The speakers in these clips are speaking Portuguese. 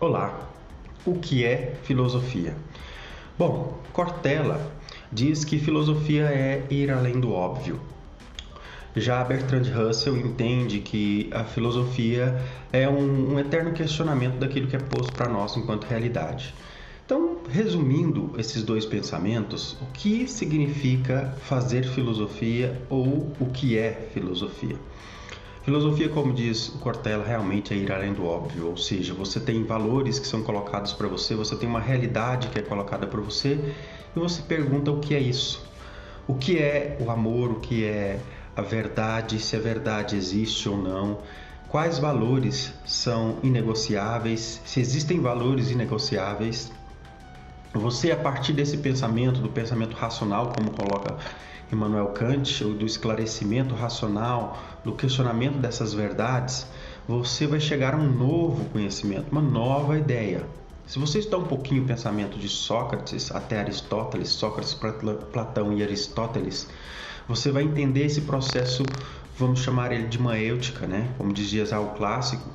Olá, o que é filosofia? Bom, Cortella diz que filosofia é ir além do óbvio. Já Bertrand Russell entende que a filosofia é um eterno questionamento daquilo que é posto para nós enquanto realidade. Então, resumindo esses dois pensamentos, o que significa fazer filosofia ou o que é filosofia? Filosofia, como diz o Cortella, realmente é ir além do óbvio, ou seja, você tem valores que são colocados para você, você tem uma realidade que é colocada para você e você pergunta o que é isso. O que é o amor, o que é a verdade, se a verdade existe ou não, quais valores são inegociáveis, se existem valores inegociáveis. Você, a partir desse pensamento, do pensamento racional, como coloca Immanuel Kant, ou do esclarecimento racional, do questionamento dessas verdades, você vai chegar a um novo conhecimento, uma nova ideia. Se você estudar um pouquinho o pensamento de Sócrates até Aristóteles, Sócrates, Platão e Aristóteles, você vai entender esse processo, vamos chamar ele de maêutica, né? Como dizia já o clássico.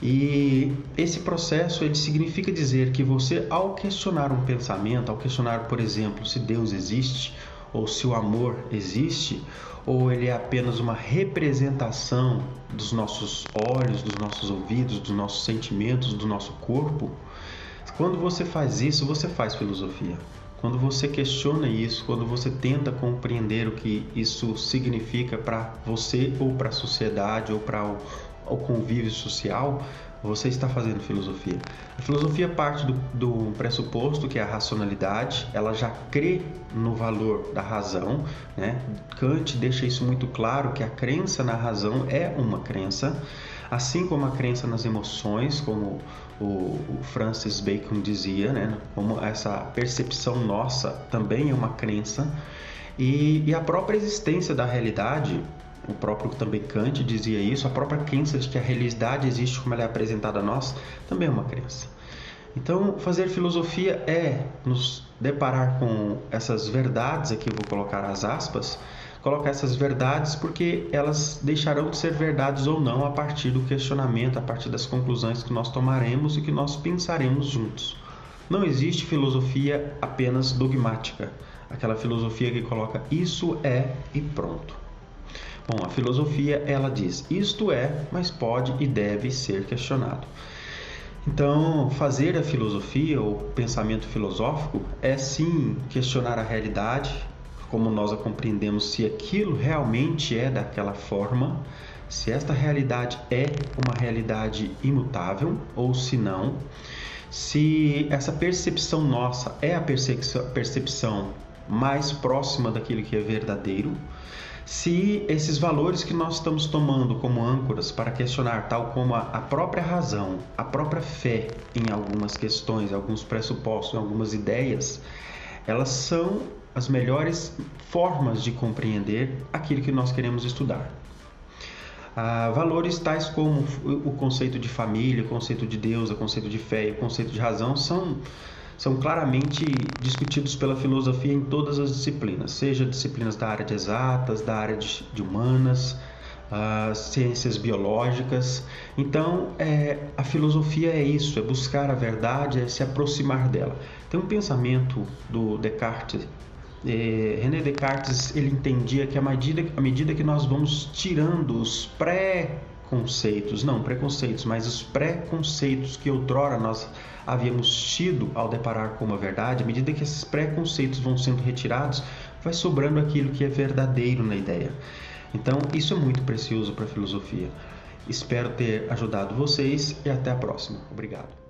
E esse processo ele significa dizer que você, ao questionar um pensamento, ao questionar, por exemplo, se Deus existe, ou se o amor existe, ou ele é apenas uma representação dos nossos olhos, dos nossos ouvidos, dos nossos sentimentos, do nosso corpo, quando você faz isso, você faz filosofia. Quando você questiona isso, quando você tenta compreender o que isso significa para você ou para a sociedade ou para o convívio social, você está fazendo filosofia. A filosofia parte do pressuposto que é a racionalidade, ela já crê no valor da razão, né? Kant deixa isso muito claro, que a crença na razão é uma crença, assim como a crença nas emoções, como o Francis Bacon dizia, né? Como essa percepção nossa também é uma crença, e a própria existência da realidade. O próprio também Kant dizia isso, a própria crença de que a realidade existe como ela é apresentada a nós, também é uma crença. Então, fazer filosofia é nos deparar com essas verdades, aqui eu vou colocar as aspas, colocar essas verdades porque elas deixarão de ser verdades ou não a partir do questionamento, a partir das conclusões que nós tomaremos e que nós pensaremos juntos. Não existe filosofia apenas dogmática, aquela filosofia que coloca isso é e pronto. Bom, a filosofia, ela diz, isto é, mas pode e deve ser questionado. Então, fazer a filosofia, ou pensamento filosófico, é sim questionar a realidade, como nós a compreendemos, se aquilo realmente é daquela forma, se esta realidade é uma realidade imutável, ou se não, se essa percepção nossa é a percepção mais próxima daquilo que é verdadeiro, se esses valores que nós estamos tomando como âncoras para questionar, tal como a própria razão, a própria fé em algumas questões, alguns pressupostos, em algumas ideias, elas são as melhores formas de compreender aquilo que nós queremos estudar. Valores tais como o conceito de família, o conceito de Deus, o conceito de fé e o conceito de razão são claramente discutidos pela filosofia em todas as disciplinas, seja disciplinas da área de exatas, da área de humanas, ciências biológicas. Então, a filosofia é isso, é buscar a verdade, é se aproximar dela. Tem um pensamento do Descartes. René Descartes, ele entendia que à medida que nós vamos tirando os preconceitos, mas os preconceitos que outrora nós havíamos tido ao deparar com uma verdade, à medida que esses preconceitos vão sendo retirados, vai sobrando aquilo que é verdadeiro na ideia. Então, isso é muito precioso para a filosofia. Espero ter ajudado vocês e até a próxima. Obrigado.